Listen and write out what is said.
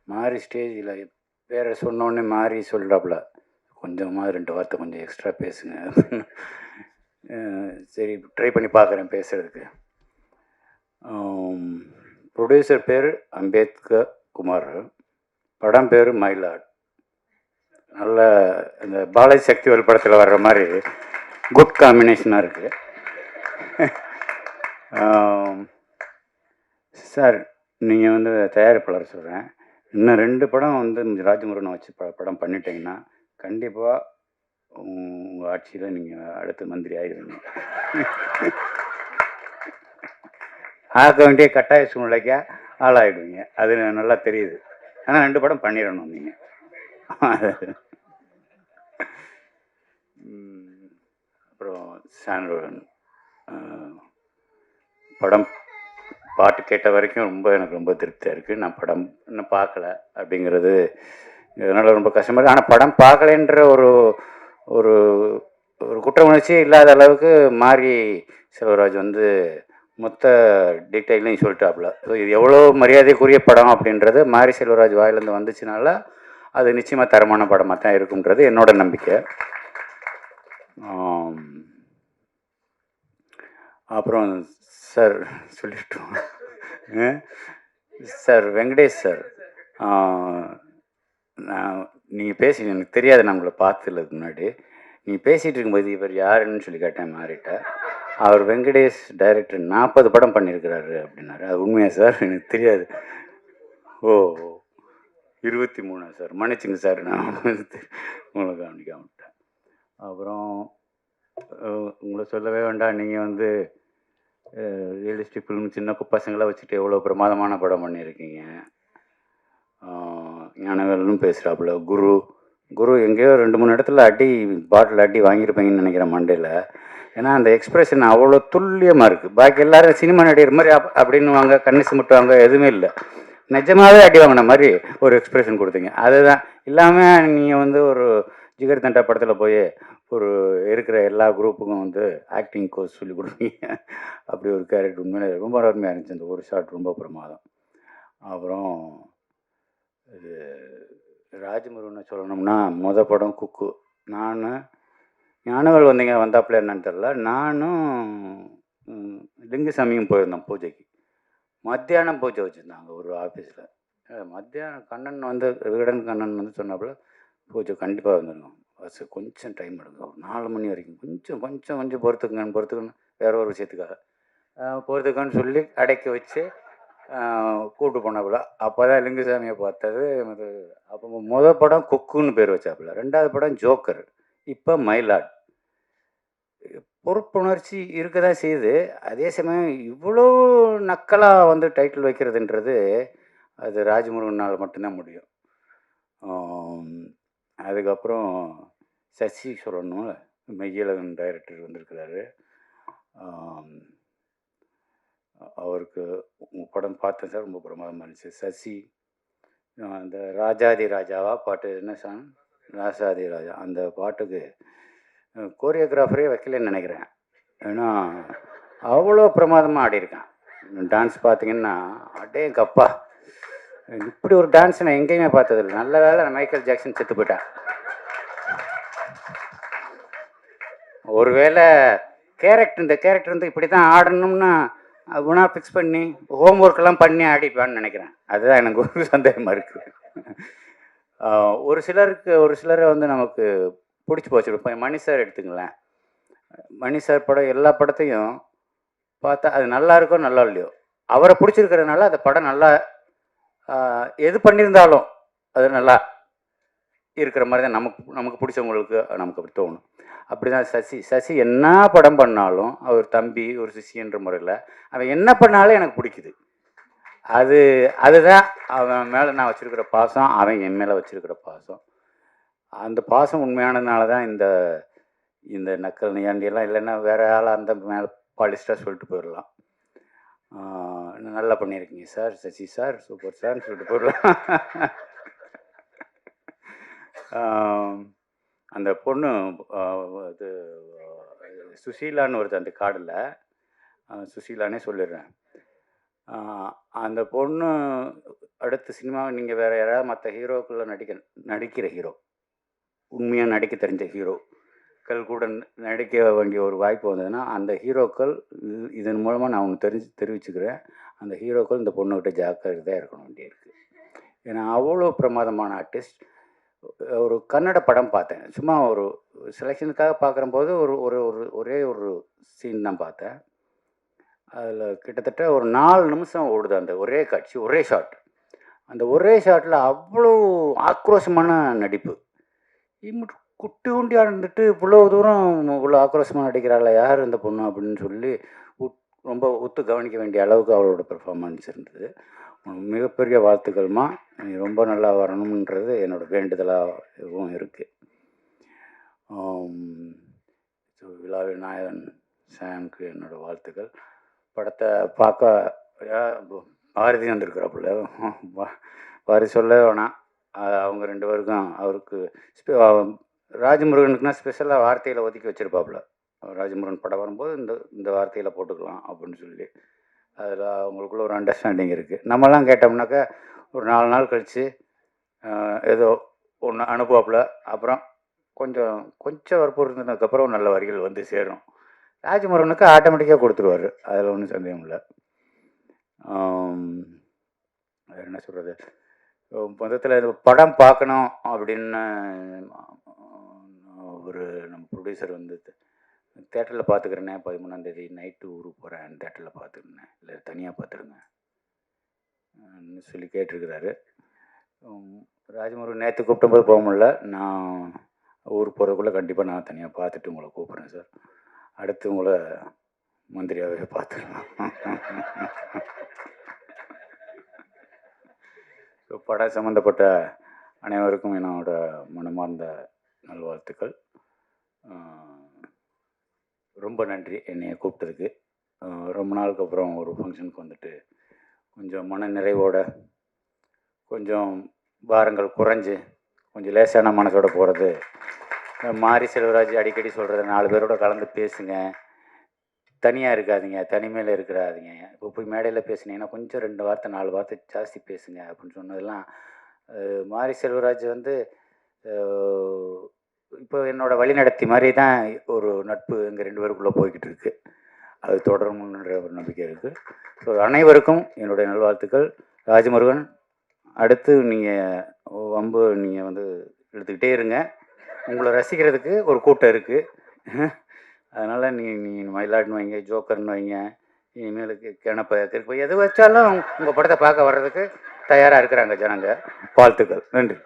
மாறி ஸ்டேஜில் பேரை சொன்னோடனே மாறி சொல்கிறாப்புல, கொஞ்சமாக 2 வார்த்தை கொஞ்சம் எக்ஸ்ட்ரா பேசுங்க. சரி ட்ரை பண்ணி பார்க்குறேன் பேசுகிறதுக்கு. ப்ரொடியூசர் பேர் அம்பேத்கர் குமார், படம் பேர் மயிலாட். நல்ல இந்த பாலாஜி சக்திவேல் படத்தில் வர்ற மாதிரி குட் காம்பினேஷனாக இருக்குது. சார் நீங்கள் வந்து தயாரிப்பாளர் சொல்கிறேன், இன்னும் 2 படம் வந்து ராஜமுருகனை வச்சு படம் பண்ணிட்டீங்கன்னா கண்டிப்பாக உங்கள் ஆட்சியில் நீங்கள் அடுத்த மந்திரி ஆயிடுவீங்க. ஆக்க வேண்டிய கட்டாய சூழ்நிலைக்கா ஆளாயிடுவீங்க, அது நல்லா தெரியுது. ஆனால் 2 படம் பண்ணிடணும் நீங்கள். அப்புறம் சாண்ட்ரோன் படம் பாட்டு கேட்ட வரைக்கும் எனக்கு ரொம்ப திருப்தியாக இருக்குது. நான் படம் இன்னும் பார்க்கல அப்படிங்கிறது இதனால் ரொம்ப கஷ்டமாக இருக்குது. ஆனால் படம் பார்க்கலைன்ற ஒரு ஒரு ஒரு குற்ற உணர்ச்சியே இல்லாத அளவுக்கு மாரி செல்வராஜ் வந்து மொத்த டீட்டெயிலையும் சொல்லிட்டாப்புல. ஸோ இது எவ்வளோ மரியாதைக்குரிய படம் அப்படின்றது மாரி செல்வராஜ் வாயிலேருந்து வந்துச்சுனால அது நிச்சயமாக தரமான படமாக தான் இருக்குன்றது என்னோட நம்பிக்கை. அப்புறம் சார் சொல்லிட்டோம் சார், வெங்கடேஷ் சார், நான் நீங்கள் பேசி எனக்கு தெரியாது, நான் உங்களை பார்த்ததுக்கு முன்னாடி நீங்கள் பேசிகிட்டு இருக்கும்போது இவர் யாருன்னு சொல்லி கேட்டேன் மாறிட்ட. அவர் வெங்கடேஷ் டைரக்டர் 40 படம் பண்ணியிருக்கிறாரு அப்படின்னாரு. அது உண்மையா சார்? எனக்கு தெரியாது. ஓ 23 சார், மன்னிச்சுங்க சார், நான் உங்களை கவனிக்காம விட்டேன். அப்புறம் உங்களை சொல்லவே வேண்டாம், நீங்கள் வந்து ரியலிஸ்டிக் ஃபிலிம் சின்ன பசங்களை வச்சுட்டு எவ்வளோ பிரமாதமான படம் பண்ணியிருக்கீங்க. ஞானவேலும் பேசுகிறாப்புல. குரு எங்கேயோ 2-3 இடத்துல பாட்டில் அடி வாங்கியிருப்பீங்கன்னு நினைக்கிறேன் மண்டையில். ஏன்னா அந்த எக்ஸ்பிரஷன் அவ்வளோ துல்லியமாக இருக்குது. பாக்கி எல்லோரும் சினிமா நடிகர் மாதிரி அப்படின்னுவாங்க, கண்ணு சிமிட்டுவாங்க, எதுவுமே இல்லை. நிஜமாகவே அடி வாங்கின மாதிரி ஒரு எக்ஸ்பிரஷன் கொடுத்தீங்க. அதுதான் இல்லாமல் நீங்கள் வந்து ஒரு ஜிகர் தண்டா படத்தில் போய் ஒரு இருக்கிற எல்லா குரூப்புக்கும் வந்து ஆக்டிங் கோர்ஸ் சொல்லி கொடுப்பீங்க. அப்படி ஒரு கேரக்டர் உண்மையிலே ரொம்ப அருமையாக இருந்துச்சு. அந்த ஒரு ஷாட் ரொம்ப பிரமாதம். அப்புறம் இது ராஜமுருகனை சொல்லணும்னா படம் குக்கு. நான் ஞானவேல் வந்தாப்புல என்னன்னு தெரில, நானும் லிங்குசாமியும் போயிருந்தோம் பூஜைக்கு. மத்தியானம் பூஜை வச்சுருந்தாங்க ஒரு ஆஃபீஸில். மத்தியானம் கண்ணன் வந்து விகடன் கண்ணன் வந்து சொன்னாப்புல பூஜை கண்டிப்பாக வந்துடணும், பஸ் கொஞ்சம் டைம் எடுங்க, ஒரு 4 மணி வரைக்கும் கொஞ்சம் பொறுத்துக்குன்னு வேற ஒரு விஷயத்துக்காக பொறுத்துக்கன்னு சொல்லி அடைக்க வச்சு கூப்பிட்டு போனாப்புல. அப்போ தான் லிங்குசாமியை பார்த்தது. அப்போ படம் குக்குன்னு பேர் வச்சாப்புல. 2வது படம் ஜோக்கர், இப்போ மயிலாட். பொறுப்புணர்ச்சி இருக்க தான் செய்யுது. அதே சமயம் இவ்வளோ நக்கலாக வந்து டைட்டில் வைக்கிறதுன்றது அது ராஜமுருகனால் மட்டும்தான் முடியும். அதுக்கப்புறம் சசி சொல்லணும், மெய்யழகன் டைரக்டர் வந்திருக்கிறாரு. அவருக்கு படம் பார்த்தேன் சார், ரொம்ப பிரமாதமாக இருந்துச்சு. சசி அந்த ராஜாதி ராஜாவா பாட்டு, என்ன சாங், ராசாதி ராஜா, அந்த பாட்டுக்கு கோரியோகிராஃபரே வைக்கலன்னு நினைக்கிறேன். ஏன்னா அவ்வளோ பிரமாதமாக ஆடியிருக்கேன். டான்ஸ் பார்த்தீங்கன்னா அடேங்கப்பா, இப்படி ஒரு டான்ஸ் நான் எங்கேயுமே பார்த்ததில்லை. நல்ல வேலை நான் மைக்கேல் ஜாக்சன் செத்து போயிட்டேன். ஒருவேளை இந்த கேரக்டர் வந்து இப்படி தான் ஆடணும்னா குணா ஃபிக்ஸ் பண்ணி ஹோம் ஒர்க்கெல்லாம் பண்ணி ஆடிப்பான்னு நினைக்கிறேன். அதுதான் எனக்கு ஒரு சந்தேகமாக இருக்குது. ஒரு சிலரை வந்து நமக்கு பிடிச்சி போச்சு. இப்போ மணி சார் எடுத்துங்களேன். மணி சார் படம் எல்லா படத்தையும் பார்த்தா அது நல்லா இருக்கோ நல்லா இல்லையோ, அவரை பிடிச்சிருக்கிறதுனால அந்த படம் நல்லா எது பண்ணியிருந்தாலும் அது நல்லா இருக்கிற மாதிரி தான் நமக்கு பிடிச்சவங்களுக்கு நமக்கு அப்படி தோணும். அப்படி தான் சசி என்ன படம் பண்ணாலும் அவர் தம்பி ஒரு சிஷியன்ற முறையில் அவன் என்ன பண்ணாலும் எனக்கு பிடிக்குது. அதுதான் அவன் மேலே நான் வச்சுருக்கிற பாசம், அவன் என் மேலே வச்சுருக்கிற பாசம். அந்த பாசம் உண்மையானதுனால தான் இந்த நக்கல் நியாண்டியெல்லாம், இல்லைன்னா வேறு ஆளாக அந்த மேலே பாலிஸ்டாக சொல்லிட்டு போயிடலாம். நல்லா பண்ணியிருக்கீங்க சார், சசி சார், சூப்பர் சார்னு சொல்லிட்டு போயிடலாம். அந்த பொண்ணு இது சுசீலான்னு ஒருத்தர், அந்த காடில் சுசீலானே சொல்லிடுறேன். அந்த பொண்ணு அடுத்த சினிமாவை நீங்கள் வேறு யாராவது மற்ற ஹீரோக்குள்ளே நடிக்கிற ஹீரோ, உண்மையாக நடிக்க தெரிஞ்ச ஹீரோக்கள் கூட நடிக்க வேண்டிய ஒரு வாய்ப்பு வந்ததுன்னா, அந்த ஹீரோக்கள் இதன் மூலமாக நான் ஒன்று தெரிவிச்சுக்கிறேன். அந்த ஹீரோக்கள் இந்த பொண்ணுக்கிட்ட ஜாக்கிரதையாக இருக்கணும் வேண்டியிருக்கு. ஏன்னா அவ்வளோ பிரமாதமான ஆர்டிஸ்ட். ஒரு கன்னட படம் பார்த்தேன். சும்மா ஒரு செலெக்ஷனுக்காக பார்க்குறம்போது ஒரே ஒரு சீன் தான் பார்த்தேன். அதில் கிட்டத்தட்ட ஒரு 4 நிமிஷம் ஓடுது அந்த ஒரே காட்சி, ஒரே ஷாட். அந்த ஒரே ஷாட்டில் அவ்வளோ ஆக்ரோஷமான நடிப்பு. இம்முட்டு குட்டியூண்டியா இருந்துட்டு இவ்வளோ தூரம் இவ்வளோ ஆக்ரோஷமாக நடிக்கிறாளா யார் இந்த பொண்ணு அப்படின்னு சொல்லி ரொம்ப உத்து கவனிக்க வேண்டிய அளவுக்கு அவளோட பெர்ஃபார்மன்ஸ் இருந்தது. மிகப்பெரிய வாழ்த்துக்கள்மா. நீ ரொம்ப நல்லா வரணுன்றது என்னோடய வேண்டுதலாகவும் இருக்குது. விழாவின் நாயகன் சாம்க்கு என்னோடய வாழ்த்துக்கள். படத்தை பார்க்க பாரதி வந்திருக்கிறாப்புல. பாரதி சொல்ல வேணாம். அவங்க 2 பேருக்கும் அவருக்கு ராஜமுருகனுக்குன்னா ஸ்பெஷலாக வார்த்தையில் ஒதுக்கி வச்சுருப்பாப்புல. ராஜமுருகன் படம் வரும்போது இந்த வார்த்தையில் போட்டுக்கலாம் அப்படின்னு சொல்லி அதில் அவங்களுக்குள்ள ஒரு அண்டர்ஸ்டாண்டிங் இருக்குது. நம்மலாம் கேட்டோம்னாக்கா ஒரு 4 நாள் கழித்து ஏதோ ஒன்று அனுப்புவாப்புல. அப்புறம் கொஞ்சம் வற்புறுத்தினதுக்கப்புறம் நல்ல வரிகள் வந்து சேரும். ராஜமுருகனுக்கு ஆட்டோமேட்டிக்காக கொடுத்துருவார். அதில் ஒன்றும் சந்தேகம் இல்லை. வேறு என்ன சொல்கிறது, மொத்தத்தில் படம் பார்க்கணும் அப்படின்னு நம்ம ப்ரொடியூசர் வந்து தேட்டரில் பார்த்துக்கிறேன்னே 13ஆம் தேதி நைட்டு ஊருக்கு போகிறேன், தேட்டரில் பார்த்துக்கிறேன், இல்லை தனியாக பார்த்துருங்க சொல்லி கேட்டிருக்கிறாரு. ராஜமுருகன் நேற்று கூப்பிடும்போது போக முடியல. நான் ஊருக்கு போகிறதுக்குள்ளே கண்டிப்பாக நான் தனியாக பார்த்துட்டு உங்களை கூப்பிட்றேன் சார். அடுத்து உங்களை மந்திரியாகவே பார்த்துக்கலாம். ஸோ படம் சம்மந்தப்பட்ட அனைவருக்கும் என்னோட மனமார்ந்த நல்வாழ்த்துக்கள். ரொம்ப நன்றி என்னைய கூப்பிட்டதுக்கு. ரொம்ப நாளுக்கு அப்புறம் ஒரு ஃபங்க்ஷனுக்கு வந்துட்டு கொஞ்சம் மன நிறைவோட, கொஞ்சம் பாரங்கள் குறைஞ்சி, கொஞ்சம் லேசான மனசோட போகிறது. மாரி செல்வராஜ் அடிக்கடி சொல்கிறது, 4 பேரோட கலந்து பேசுங்க, தனியாக இருக்காதீங்க, தனிமையில் இருக்கிறாதீங்க. இப்போ போய் மேடையில் பேசுனீங்கன்னா கொஞ்சம் 2 வார்த்தை 4 வார்த்தை ஜாஸ்தி பேசுங்க அப்படின்னு சொன்னதெல்லாம் மாரி செல்வராஜ் வந்து இப்போ என்னோடய வழிநடத்தி மாதிரி தான் ஒரு நட்பு எங்கள் 2 பேருக்குள்ளே போய்கிட்டு இருக்குது. அது தொடரும்ன்ற ஒரு நம்பிக்கை இருக்குது. ஸோ அனைவருக்கும் என்னுடைய நல்வாழ்த்துக்கள். ராஜமுருகன், அடுத்து நீங்கள் வம்பு நீங்கள் வந்து எடுத்துக்கிட்டே இருங்க. உங்களை ரசிக்கிறதுக்கு ஒரு கூட்டம் இருக்குது. அதனால் நீங்கள் மயிலாடுன்னு வைங்க, ஜோக்கர்னு வைங்க, இனிமேலுக்கு கிணப்ப திருப்ப எது வச்சாலும் உங்கள் படத்தை பார்க்க வர்றதுக்கு தயாராக இருக்கிறாங்க ஜனங்க. வாழ்த்துக்கள். நன்றி.